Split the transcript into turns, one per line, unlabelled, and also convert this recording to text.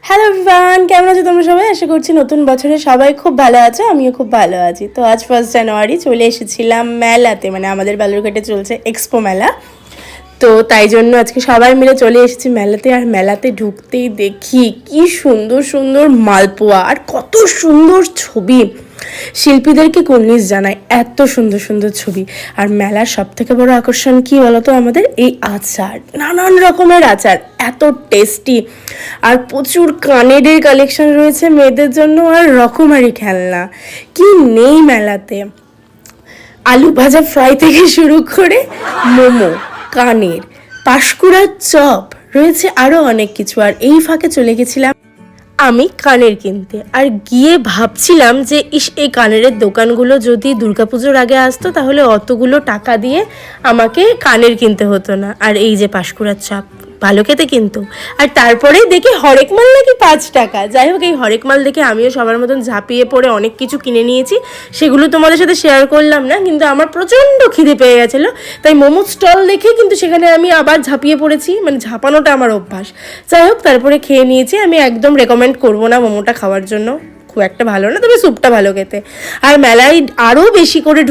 Hello everyone, কেমন আছো তোমরা সবাই? আশা করছি নতুন বছরে সবাই খুব ভালো আছো, আমিও খুব ভালো আছি। তো আজ 1 জানুয়ারি চলে এসেছিলাম মেলাতে, মানে আমাদের বালুরঘাটে চলছে এক্সপো মেলা। তো তাই জন্য আজকে সবাই মিলে চলে এসেছি মেলাতে। আর মেলাতে ঢুকতেই দেখি কি সুন্দর সুন্দর মালপোয়া আর কত সুন্দর ছবি। শিল্পীদেরকে কুর্নিশ জানায়, এত সুন্দর সুন্দর ছবি। আর মেলার সব থেকে বড় আকর্ষণ কি বলতো, আমাদের এই আচার, নানান রকমের আচার, এত টেস্টি। আর প্রচুর কানেরের কালেকশন রয়েছে মেয়েদের জন্য, আর রকমারি খেলনা কি নেই মেলাতে। আলু ভাজা ফ্রাই থেকে শুরু করে মোমো, কানের, পাঁশকুড়ার চপ রয়েছে, আরও অনেক কিছু। আর এই ফাঁকে চলে গেছিলাম আমি কানের কিনতে। আর গিয়ে ভাবছিলাম যে এই কানের দোকানগুলো যদি দুর্গাপুজোর আগে আসতো তাহলে অতগুলো টাকা দিয়ে আমাকে কানের কিনতে হতো না। আর এই যে পাঁশকুড়ার চপ ভালো খেতে কিন্তু। আর তারপরেই দেখি হরেক মাল নাকি 5 টাকা। যাই হোক, এই হরেক মাল দেখে আমিও সবার মতন ঝাঁপিয়ে পড়ে অনেক কিছু কিনে নিয়েছি। সেগুলো তোমাদের সাথে শেয়ার করলাম না, কিন্তু আমার প্রচণ্ড খিদে পেয়ে গেছিলো, তাই মোমো স্টল দেখে কিন্তু সেখানে আমি আবার ঝাঁপিয়ে পড়েছি। মানে ঝাঁপানোটা আমার অভ্যাস। যাই হোক, তারপরে খেয়ে নিয়েছি। আমি একদম রেকমেন্ড করবো না মোমোটা খাওয়ার জন্য, খুব একটা ভালো না, তবে স্যুপটা ভালো খেতে। আর মেলায় আরও বেশি করে